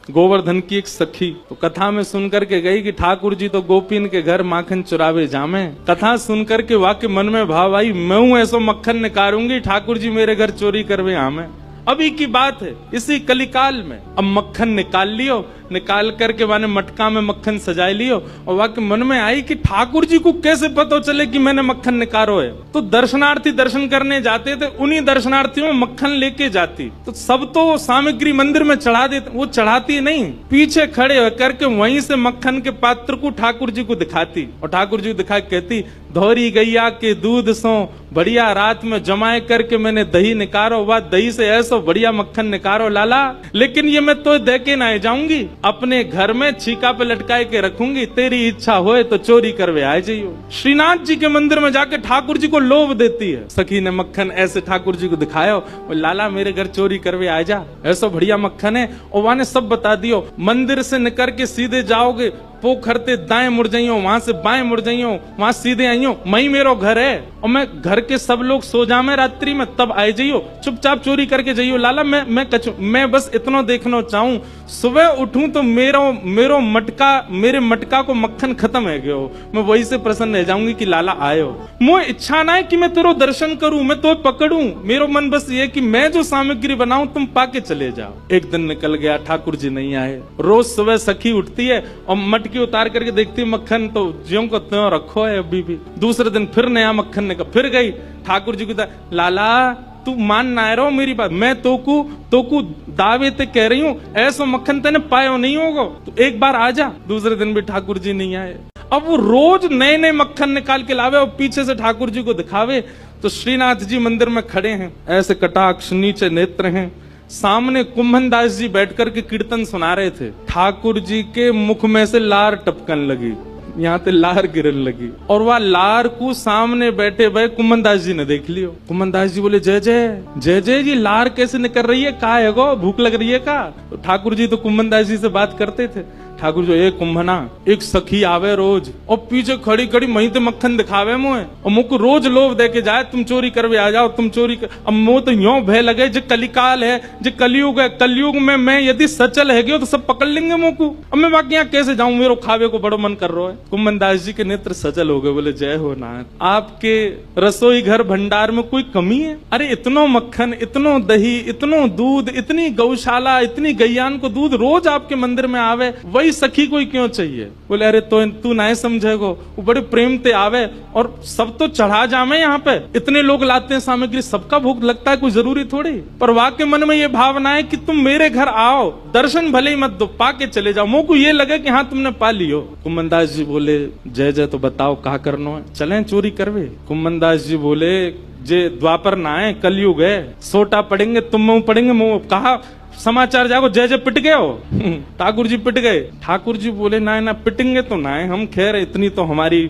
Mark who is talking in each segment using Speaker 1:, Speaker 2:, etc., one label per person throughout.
Speaker 1: गोवर्धन की एक सखी तो कथा में सुनकर के गई कि ठाकुर जी तो गोपीन के घर माखन चुरावे जामे। कथा सुनकर के वाक्य मन में भाव आई, मैं हूं ऐसो मक्खन निकारूंगी, ठाकुर जी मेरे घर चोरी करवे आमे। अभी की बात है, इसी कलिकाल में। अब मक्खन निकाल लियो, निकाल करके माने मटका में मक्खन सजाए लियो, और वाक्य मन में आई कि ठाकुर जी को कैसे पता चले कि मैंने मक्खन निकारो है। तो दर्शनार्थी दर्शन करने जाते थे, उन्हीं दर्शनार्थियों में मक्खन लेके जाती। तो सब तो सामग्री मंदिर में चढ़ा देते, वो चढ़ाती नहीं, पीछे खड़े होकर के वहीं से मक्खन के पात्र को ठाकुर जी को दिखाती, और ठाकुर जी को दिखा कहती, धौरी गैया के दूध सो बढ़िया रात में जमाए करके मैंने दही निकारो, वह दही से ऐसा बढ़िया मक्खन निकारो लाला, लेकिन ये मैं तो दे के ना जाऊंगी, अपने घर में छीका पे लटकाए के रखूंगी, तेरी इच्छा होए तो चोरी करवे आ जाइयो। श्रीनाथ जी के मंदिर में जाके ठाकुर जी को लोभ देती है। सखी ने मक्खन ऐसे ठाकुर जी को दिखायो, लाला मेरे घर चोरी करवे आ जा, ऐसा बढ़िया मक्खन है। और वहां ने सब बता दियो, मंदिर से निकल के सीधे जाओगे, पोखरते दाएं मुड़ जाइयो, वहां से बाएं मुड़ जाइयो, वहां सीधे आइयो, मई मेरो घर है, और मैं घर के सब लोग सो जामे रात्रि में, तब आए जाइयो, चुपचाप चोरी करके जाइयो लाला। मैं बस इतना देखना चाहूं, सुबह उठूं तो मेरो मटका, मेरे मटका को मक्खन खत्म है गयो, मैं वही से प्रसन्न रह जाऊंगी कि लाला आयो। मुझे इच्छा ना है कि मैं तेरो दर्शन करूं, मैं तो पकड़ूं, मेरो मन बस ये कि मैं जो सामग्री बनाऊं तुम पाके चले जाओ। एक दिन निकल गया, ठाकुर जी नहीं आए। रोज सुबह सखी उठती है और मटकी उतार करके देखती मक्खन तो ज्यों को त्यों रखो है अभी भी। दूसरे दिन फिर नया मक्खन निकल, फिर गई ठाकुर जी को, लाला तू मान ना रहो मेरी बात, मैं तोकू दावे ते कह रही हूँ, ऐसा मक्खन तेने पायो नहीं होगा, तो एक बार आ जा। दूसरे दिन भी ठाकुर जी नहीं आए। अब वो रोज नए नए मक्खन निकाल के लावे और पीछे से ठाकुर जी को दिखावे। तो श्रीनाथ जी मंदिर में खड़े हैं, ऐसे कटाक्ष नीचे नेत्र हैं, सामने कुंभन दास जी बैठकर के कीर्तन सुना रहे थे। ठाकुर जी के मुख में से लार टपकन लगी, यहाँ पे लार गिरन लगी, और वह लार को सामने बैठे भाई कुंभन दास जी ने देख लियो। कुंभन दास जी बोले, जय जय जय जय जी, लार कैसे निकल रही है, का है गो, भूख लग रही है का? तो ठाकुर जी तो कुंभन दास जी से बात करते थे। ठाकुर जो एक कुंभना, एक सखी आवे रोज और पीछे खड़ी खड़ी मही ते मक्खन दिखावे मुझे, और मुझको रोज लोभ दे के जाए, तुम चोरी करवे आ जाओ, तुम चोरी कर। अब मुझे तो यूं भय लगे, जो कलिकाल है, जो कलयुग है, कलयुग में मैं यदि सचल है गयो तो सब पकड़ लेंगे मुझको। अब मैं बाकी यहाँ कैसे जाऊं, मेरे खावे को बड़ो मन कर रहा है। कुंभन दास जी के नेत्र सचल हो गए, बोले जय हो नाथ, आपके रसोई घर भंडार में कोई कमी है? अरे इतनो मक्खन, इतनो दही, इतनो दूध, इतनी गौशाला, इतनी गैयान को दूध रोज आपके मंदिर में आवे, वही सखी कोई क्यों चाहिए? बोले अरे तो तू ना समझेगो, वो बड़े प्रेम ते आवे और सब तो चढ़ा जामे, यहाँ पे इतने लोग लाते हैं सामग्री, सबका भूख लगता है, कोई जरूरी थोड़ी। पर वाकई मन में ये भावना है कि तुम मेरे घर आओ, दर्शन भले ही मत दो, पाके चले जाओ, मुझको ये लगे कि हाँ तुमने पा लियो। कुंभन दास जी बोले, जय जय, तो बताओ कहा करना है, चलें चोरी करवे? कुंभन दास जी बोले, जे द्वापर ना है, कलयुग है, सोटा पड़ेंगे, तुम पड़ेंगे, मुंह कहा समाचार जागो, जय जय पिट गए हो। ठाकुर जी पिट गए। ठाकुर जी बोले, ना पिटेंगे तो ना है हम, खैर इतनी तो हमारी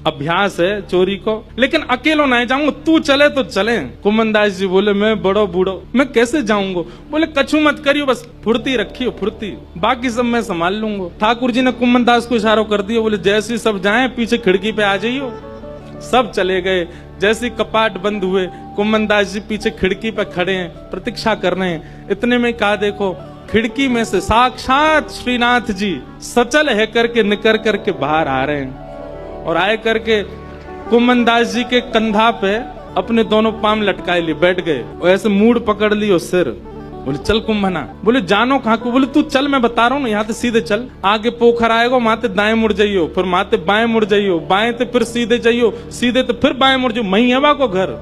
Speaker 1: अभ्यास है चोरी को, लेकिन अकेलो ना जाऊंगा, तू चले तो चले। कुंभन दास जी बोले, मैं बड़ो बूढ़ो, मैं कैसे जाऊंगा? बोले कछु मत करियो, बस फुर्ती रखियो, फुर्ती, बाकी सब मैं संभाल लूंगा। ठाकुर जी ने कुंभन दास को इशारा कर दिया, बोले जैसे सब जाए पीछे खिड़की पे आ जाइयो। सब चले गए। जैसे कपाट बंद हुए, कुंभन दास जी पीछे खिड़की पे खड़े हैं, प्रतीक्षा कर रहे हैं। इतने में कहा, देखो खिड़की में से साक्षात श्रीनाथ जी सचल है करके निकल करके बाहर आ रहे हैं, और आए करके कुंभन दास जी के कंधा पे अपने दोनों पाम लटकाए लिए बैठ गए, और ऐसे मूड पकड़ लियो सिर। बोले चल कुंभना। बोले जानो कहाँ को? बोले तू चल, मैं बता रहा हूँ ना, यहाँ से सीधे चल, आगे पोखर आएगा, माते दाएं मुड़ जाइयो, फिर माते बाएं मुड़ जाइयो, बाएं तो फिर सीधे जाइयो, सीधे तो फिर बाएं मुड़ जाइयो, मही हवा को घर।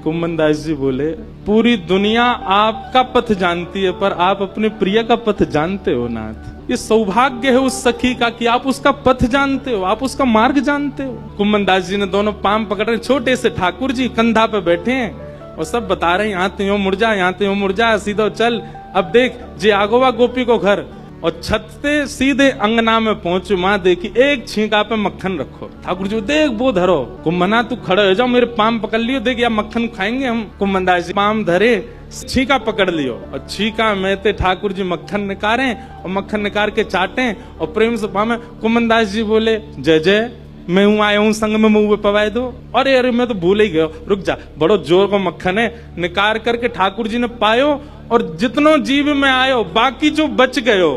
Speaker 1: कुंभन दास जी बोले, पूरी दुनिया आपका पथ जानती है, पर आप अपने प्रिय का पथ जानते हो नाथ। ये सौभाग्य है उस सखी का कि आप उसका पथ जानते हो, आप उसका मार्ग जानते हो। कुंभन दास जी ने दोनों पाम पकड़ रहे, छोटे से ठाकुर जी कंधा पे बैठे हैं और सब बता रहे हैं, यहाँ तो यूं मुड़ जा, यहाँ तो यूं मुड़ जा, सीधा चल। अब देख जे आगोवा गोपी को घर, और छत से सीधे अंगना में पहुंचे, माँ देखी एक छींका पे मक्खन रखो। ठाकुर जी देख वो धरो। कुंभना तू खड़े हो जाओ, मेरे पाम पकड़ लियो, देख या मक्खन खाएंगे हम। कुंभन दास जी पाम धरे, छींका पकड़ लियो, और छींका में ते ठाकुर जी मक्खन निकारे, और मक्खन निकाल के चाटे और प्रेम से पामे। कुंभन दास जी बोले, जय जय, मैं हूं आया हूं संग में, मुंह पवाए दो। अरे मैं तो भूल ही गया, रुक जा, बड़ो जोर का मक्खन है। निकाल करके ठाकुर जी ने पायो, और जितनो जीव में आयो बाकी जो बच गयो,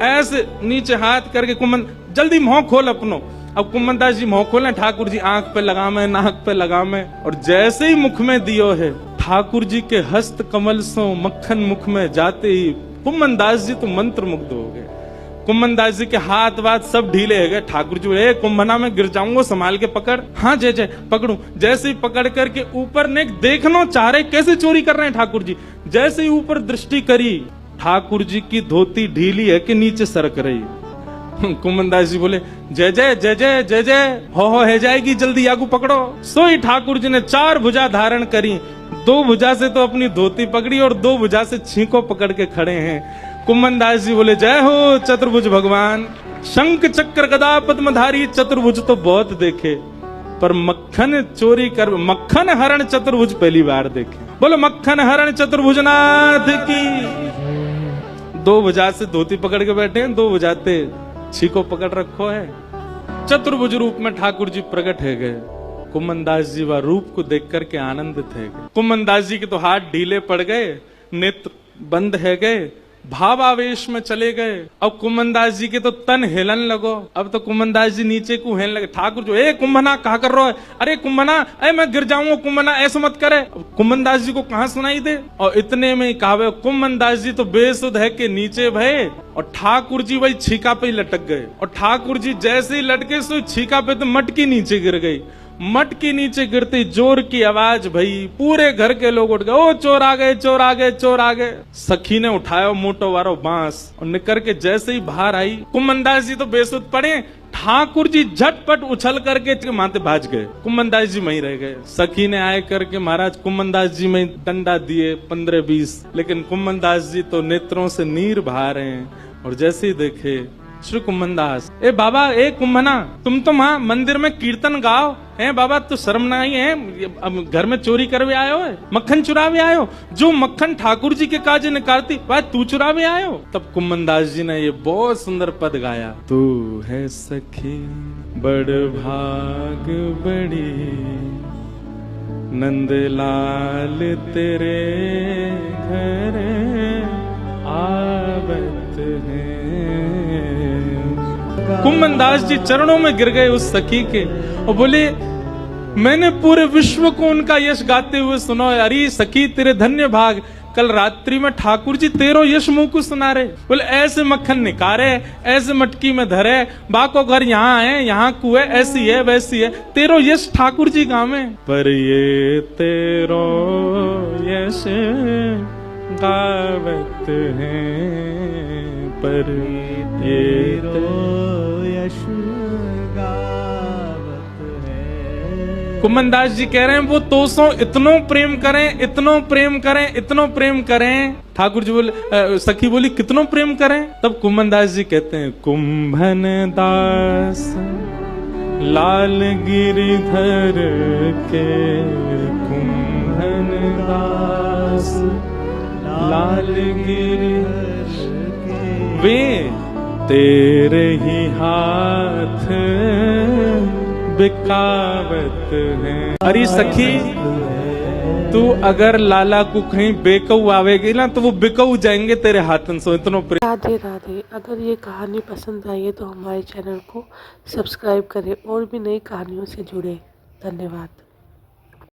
Speaker 1: ऐसे नीचे हाथ करके कुमन जल्दी मुंह खोल अपनो। अब कुमनदास जी मुंह खोले, ठाकुर जी आंख पे लगा में, नाक पे लगा में, और जैसे ही मुख में दियो है, ठाकुर जी के हस्त कमल सो मक्खन मुख में जाते ही कुमनदास जी तो मंत्र मुग्ध हो गए। कुमनदास जी के हाथ वाथ सब ढीले हो गए। ठाकुर जी बोले, कुंभना में गिर जाऊंगा, संभाल के पकड़। हाँ जय जय पकड़ू। जैसे ही पकड़ करके ऊपर ने देखना चाह रहे कैसे चोरी कर रहे हैं ठाकुर जी। जैसे ही ऊपर दृष्टि करी, ठाकुर जी की धोती ढीली है कि नीचे सरक रही। कुमनदास जी बोले, जय जय जय जय जय जय, हो है जाएगी, जल्दी आगू पकड़ो। सोई ठाकुर जी ने 4 भुजा धारण करी, 2 भुजा से तो अपनी धोती पकड़ी और 2 भुजा से छींको पकड़ के खड़े हैं। कुमनदास जी बोले, जय हो चतुर्भुज भगवान। शंख चक्र गदा पद्मधारी चतुर्भुज तो बहुत देखे, पर मक्खन चोरी कर, मक्खन हरण चतुर्भुज पहली बार देखे। बोलो मक्खन हरण चतुर्भुज नाथ की। 2 भुजा से धोती पकड़ के बैठे हैं, 2 भुजाते छीको पकड़ रखो है। चतुर्भुज रूप में ठाकुर जी प्रकट है गए। कुमनदास जी वह रूप को देख करके आनंदित है गए। कुमनदास जी के तो हाथ ढीले पड़ गए, नेत्र बंद है गए, भावावेश में चले गए। अब कुमनदास जी के तो तन हिलन लगो। अब तो कुमनदास जी नीचे को हिलने लगे। ठाकुर जो, ए कुंभना कहा कर रहा है? अरे कुंभना, अरे मैं गिर जाऊंगा कुंभना, ऐसा मत करे। कुमनदास जी को कहां सुनाई दे। और इतने में कहा, कुमनदास जी तो बेसुध है के नीचे भय, और ठाकुर जी वही छीका पे ही लटक गए। और ठाकुर जी जैसे ही लटके सो छीका पे तो मटकी नीचे गिर गई। मटकी नीचे गिरती जोर की आवाज भई, पूरे घर के लोग उठ गए, ओ चोर आ गए, चोर आ गए, चोर आ गए। सखी ने उठाया मोटो वारो बांस और निकर के जैसे ही बाहर आई, कुमनदास जी तो बेसुध पड़े। ठाकुर जी झटपट उछल करके माथे भाज गए, कुमनदास जी वहीं रह गए। सखी ने आए करके महाराज कुमनदास जी में डंडा दिए 15-20, लेकिन कुमनदास जी तो नेत्रों से नीर बहा रहे हैं। और जैसे ही देखे श्री कुमनदास, ए बाबा, ए कुंभना, तुम तो वहां मंदिर में कीर्तन गाओ है बाबा, तो शर्म नहीं है? अब घर में चोरी करवे आयो है, मक्खन चुरावे आयो, जो मक्खन ठाकुर जी के काजे निकालती वह तू चुरावे आयो। तब कुमनदास जी ने ये बहुत सुंदर पद गाया, तू है सखी बड़ भाग बड़ी, नंदलाल तेरे घर आवत है। कुमनदास जी चरणों में गिर गए उस सखी के और बोले, मैंने पूरे विश्व को उनका यश गाते हुए सुना। अरे सखी तेरे धन्य भाग, कल रात्रि में ठाकुर जी तेरो यश मुंह को सुना रहे। बोले ऐसे मक्खन निकारे, ऐसे मटकी में धरे, बाको घर यहाँ है, यहाँ कुए, ऐसी है वैसी है, तेरो यश ठाकुर जी गावे। पर ये तेरो यश गावत है, पर ये तेरो यश गावत है। कुमनदास जी कह रहे हैं वो तोसो इतनो प्रेम करें, इतनो प्रेम करें, इतनो प्रेम करें। ठाकुर जी बोले, सखी बोली कितनो प्रेम करें? तब कुमनदास जी कहते हैं, कुंभन दास लाल गिरिधर के, कुंभन दास लाल गिरिधर के, वे तेरे ही हाथ बिकावत है। अरे सखी, तू अगर लाला को कहीं बेकऊ आवेगी ना तो वो बिकऊ जाएंगे तेरे हाथन से। इतना
Speaker 2: राधे राधे। अगर ये कहानी पसंद आई है तो हमारे चैनल को सब्सक्राइब करें और भी नई कहानियों से जुड़े। धन्यवाद।